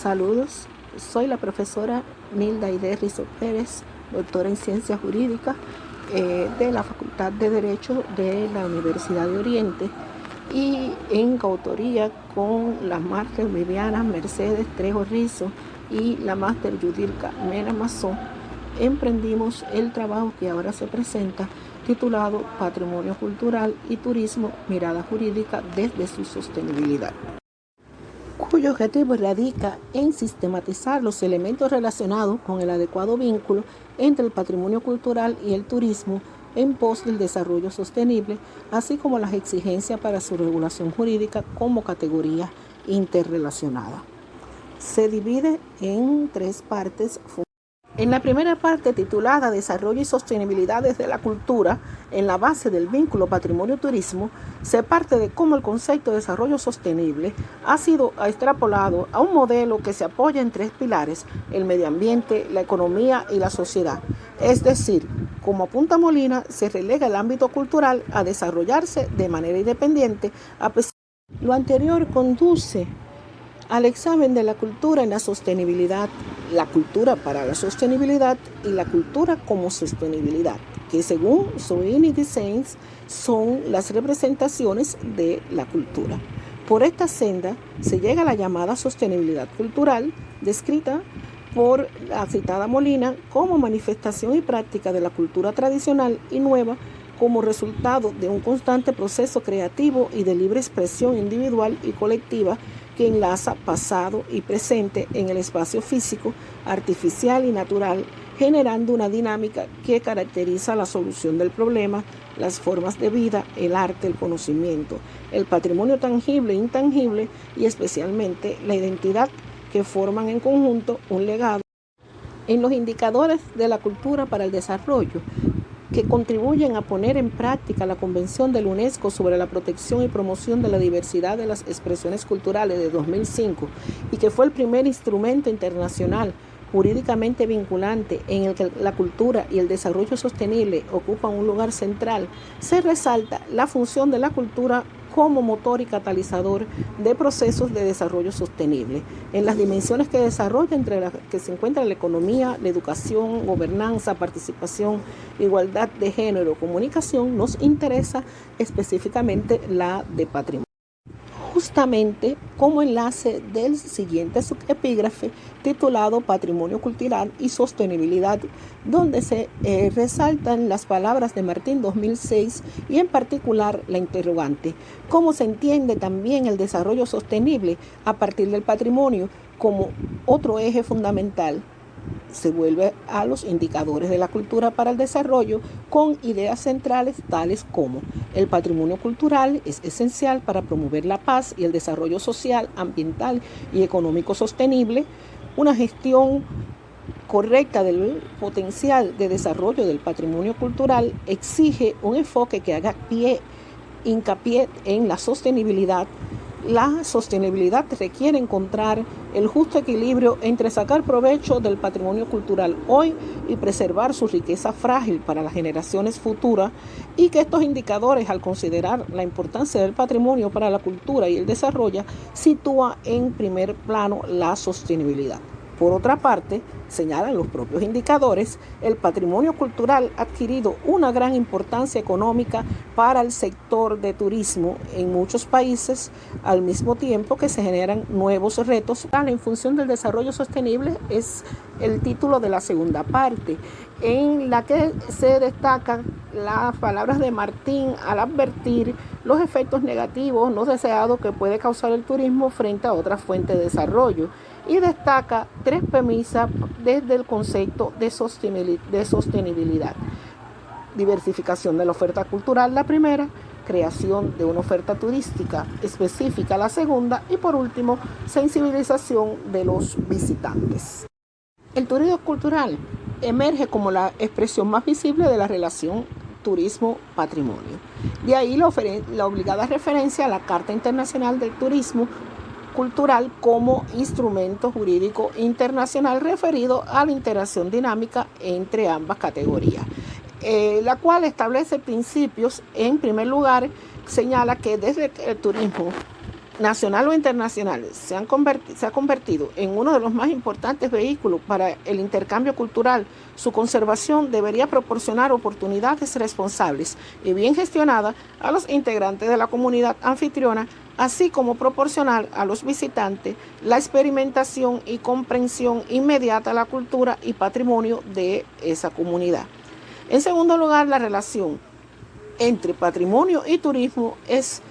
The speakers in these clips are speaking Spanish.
Saludos, soy la profesora Nilda Aide Rizo Pérez, doctora en Ciencias Jurídicas de la Facultad de Derecho de la Universidad de Oriente y en coautoría con las máster Viviana Mercedes Trejo Rizo y la máster Yudilka Mena Mazón, emprendimos el trabajo que ahora se presenta titulado Patrimonio Cultural y Turismo, mirada jurídica desde su sostenibilidad, cuyo objetivo radica en sistematizar los elementos relacionados con el adecuado vínculo entre el patrimonio cultural y el turismo en pos del desarrollo sostenible, así como las exigencias para su regulación jurídica como categoría interrelacionada. Se divide en tres partes. En la primera parte, titulada Desarrollo y Sostenibilidad desde la Cultura, en la base del vínculo patrimonio-turismo, se parte de cómo el concepto de desarrollo sostenible ha sido extrapolado a un modelo que se apoya en tres pilares: el medio ambiente, la economía y la sociedad. Es decir, como apunta Molina, se relega el ámbito cultural a desarrollarse de manera independiente. Lo anterior conduce al examen de la cultura en la sostenibilidad, la cultura para la sostenibilidad y la cultura como sostenibilidad, que según Soini Designs son las representaciones de la cultura. Por esta senda se llega a la llamada sostenibilidad cultural, descrita por la citada Molina como manifestación y práctica de la cultura tradicional y nueva como resultado de un constante proceso creativo y de libre expresión individual y colectiva que enlaza pasado y presente en el espacio físico, artificial y natural, generando una dinámica que caracteriza la solución del problema, las formas de vida, el arte, el conocimiento, el patrimonio tangible e intangible y especialmente la identidad que forman en conjunto un legado. En los indicadores de la cultura para el desarrollo, que contribuyen a poner en práctica la Convención de la UNESCO sobre la protección y promoción de la diversidad de las expresiones culturales de 2005 y que fue el primer instrumento internacional jurídicamente vinculante en el que la cultura y el desarrollo sostenible ocupan un lugar central, se resalta la función de la cultura como motor y catalizador de procesos de desarrollo sostenible, en las dimensiones que desarrolla, entre las que se encuentra la economía, la educación, gobernanza, participación, igualdad de género, comunicación. Nos interesa específicamente la de patrimonio, justamente como enlace del siguiente subepígrafe titulado Patrimonio Cultural y Sostenibilidad, donde se resaltan las palabras de Martín 2006 y en particular la interrogante: ¿cómo se entiende también el desarrollo sostenible a partir del patrimonio como otro eje fundamental? Se vuelve a los indicadores de la cultura para el desarrollo con ideas centrales tales como: el patrimonio cultural es esencial para promover la paz y el desarrollo social, ambiental y económico sostenible. Una gestión correcta del potencial de desarrollo del patrimonio cultural exige un enfoque que haga hincapié en la sostenibilidad. La sostenibilidad requiere encontrar el justo equilibrio entre sacar provecho del patrimonio cultural hoy y preservar su riqueza frágil para las generaciones futuras, y que estos indicadores, al considerar la importancia del patrimonio para la cultura y el desarrollo, sitúa en primer plano la sostenibilidad. Por otra parte, señalan los propios indicadores, el patrimonio cultural ha adquirido una gran importancia económica para el sector de turismo en muchos países, al mismo tiempo que se generan nuevos retos. En función del desarrollo sostenible es el título de la segunda parte, en la que se destacan las palabras de Martín al advertir los efectos negativos no deseados que puede causar el turismo frente a otras fuentes de desarrollo, y destaca tres premisas desde el concepto de sostenibilidad. Diversificación de la oferta cultural, la primera; creación de una oferta turística específica, la segunda; y por último, sensibilización de los visitantes. El turismo cultural emerge como la expresión más visible de la relación turismo-patrimonio. De ahí la obligada referencia a la Carta Internacional del Turismo Cultural como instrumento jurídico internacional referido a la interacción dinámica entre ambas categorías, la cual establece principios. En primer lugar, señala que desde el turismo nacional o internacional, se ha convertido en uno de los más importantes vehículos para el intercambio cultural. Su conservación debería proporcionar oportunidades responsables y bien gestionadas a los integrantes de la comunidad anfitriona, así como proporcionar a los visitantes la experimentación y comprensión inmediata de la cultura y patrimonio de esa comunidad. En segundo lugar, la relación entre patrimonio y turismo es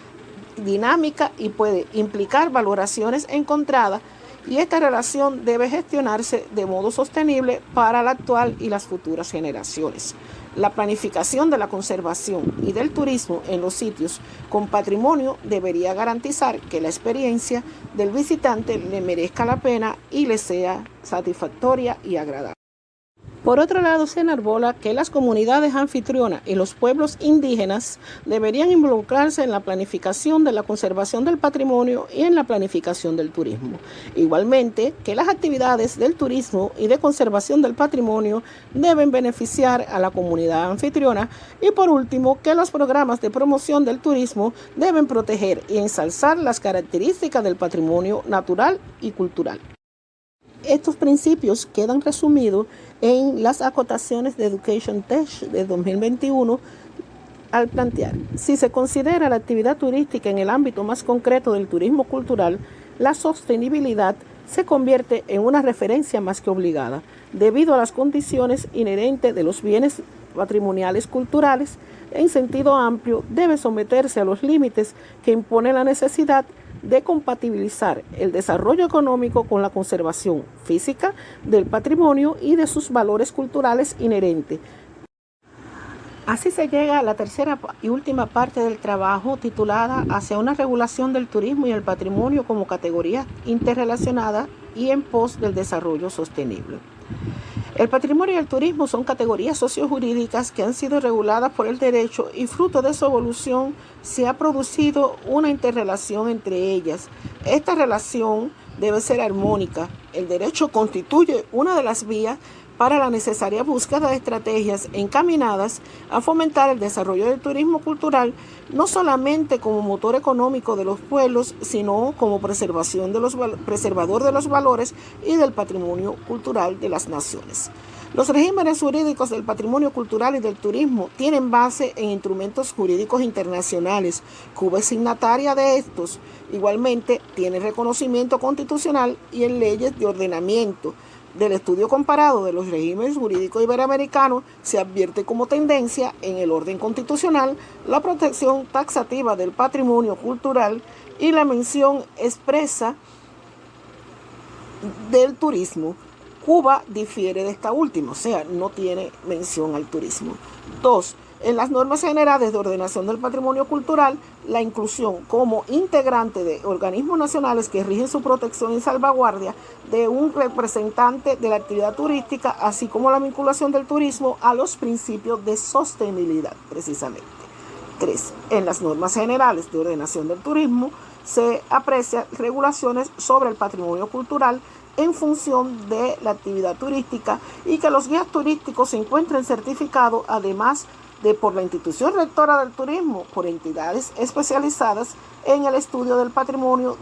dinámica y puede implicar valoraciones encontradas, y esta relación debe gestionarse de modo sostenible para la actual y las futuras generaciones. La planificación de la conservación y del turismo en los sitios con patrimonio debería garantizar que la experiencia del visitante le merezca la pena y le sea satisfactoria y agradable. Por otro lado, se enarbola que las comunidades anfitrionas y los pueblos indígenas deberían involucrarse en la planificación de la conservación del patrimonio y en la planificación del turismo. Igualmente, que las actividades del turismo y de conservación del patrimonio deben beneficiar a la comunidad anfitriona. Y por último, que los programas de promoción del turismo deben proteger y ensalzar las características del patrimonio natural y cultural. Estos principios quedan resumidos en las acotaciones de Education Tech de 2021 al plantear: si se considera la actividad turística en el ámbito más concreto del turismo cultural, la sostenibilidad se convierte en una referencia más que obligada, debido a las condiciones inherentes de los bienes patrimoniales culturales. En sentido amplio, debe someterse a los límites que impone la necesidad de compatibilizar el desarrollo económico con la conservación física del patrimonio y de sus valores culturales inherentes. Así se llega a la tercera y última parte del trabajo, titulada Hacia una regulación del turismo y el patrimonio como categorías interrelacionadas y en pos del desarrollo sostenible. El patrimonio y el turismo son categorías sociojurídicas que han sido reguladas por el derecho, y fruto de su evolución se ha producido una interrelación entre ellas. Esta relación debe ser armónica. El derecho constituye una de las vías para la necesaria búsqueda de estrategias encaminadas a fomentar el desarrollo del turismo cultural, no solamente como motor económico de los pueblos, sino como preservador de los valores y del patrimonio cultural de las naciones. Los regímenes jurídicos del patrimonio cultural y del turismo tienen base en instrumentos jurídicos internacionales. Cuba es signataria de estos. Igualmente, tiene reconocimiento constitucional y en leyes de ordenamiento. Del estudio comparado de los regímenes jurídicos iberoamericanos se advierte como tendencia en el orden constitucional la protección taxativa del patrimonio cultural y la mención expresa del turismo. Cuba difiere de esta última, o sea, no tiene mención al turismo. 2. En las normas generales de ordenación del patrimonio cultural, la inclusión como integrante de organismos nacionales que rigen su protección y salvaguardia de un representante de la actividad turística, así como la vinculación del turismo a los principios de sostenibilidad, precisamente. 3. En las normas generales de ordenación del turismo se aprecian regulaciones sobre el patrimonio cultural en función de la actividad turística, y que los guías turísticos se encuentren certificados, además de por la institución rectora del turismo, por entidades especializadas en el estudio del patrimonio.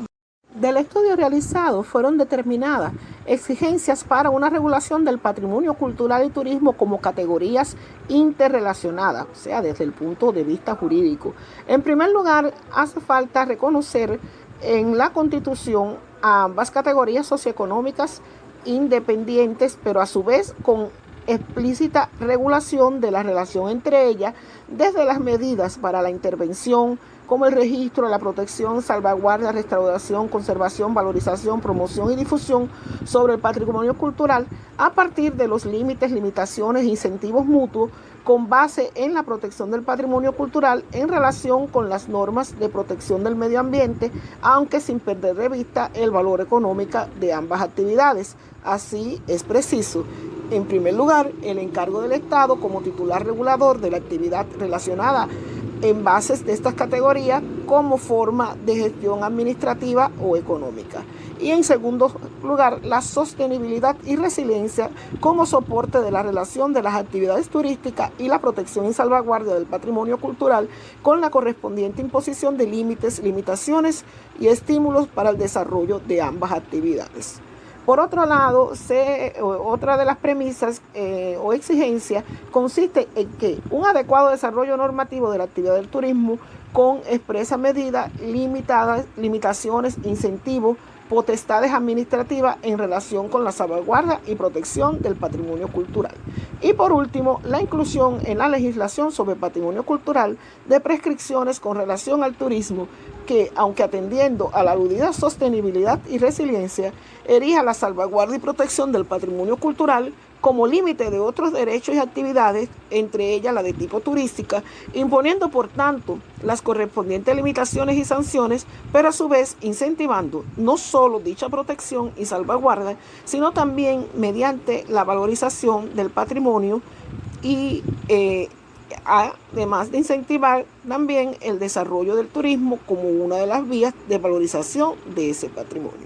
Del estudio realizado fueron determinadas exigencias para una regulación del patrimonio cultural y turismo como categorías interrelacionadas, o sea, desde el punto de vista jurídico. En primer lugar, hace falta reconocer en la Constitución a ambas categorías socioeconómicas independientes, pero a su vez con explícita regulación de la relación entre ellas, desde las medidas para la intervención, como el registro, la protección, salvaguardia, restauración, conservación, valorización, promoción y difusión sobre el patrimonio cultural, a partir de los límites, limitaciones e incentivos mutuos, con base en la protección del patrimonio cultural en relación con las normas de protección del medio ambiente, aunque sin perder de vista el valor económico de ambas actividades. Así es preciso, en primer lugar, el encargo del Estado como titular regulador de la actividad relacionada en bases de estas categorías como forma de gestión administrativa o económica. Y en segundo lugar, la sostenibilidad y resiliencia como soporte de la relación de las actividades turísticas y la protección y salvaguardia del patrimonio cultural con la correspondiente imposición de límites, limitaciones y estímulos para el desarrollo de ambas actividades. Por otro lado, otra de las premisas o exigencias consiste en que un adecuado desarrollo normativo de la actividad del turismo con expresa medida, limitaciones, incentivos, potestades administrativas en relación con la salvaguarda y protección del patrimonio cultural. Y por último, la inclusión en la legislación sobre patrimonio cultural de prescripciones con relación al turismo que, aunque atendiendo a la aludida sostenibilidad y resiliencia, erija la salvaguarda y protección del patrimonio cultural como límite de otros derechos y actividades, entre ellas la de tipo turística, imponiendo por tanto las correspondientes limitaciones y sanciones, pero a su vez incentivando no solo dicha protección y salvaguarda, sino también mediante la valorización del patrimonio y además de incentivar también el desarrollo del turismo como una de las vías de valorización de ese patrimonio.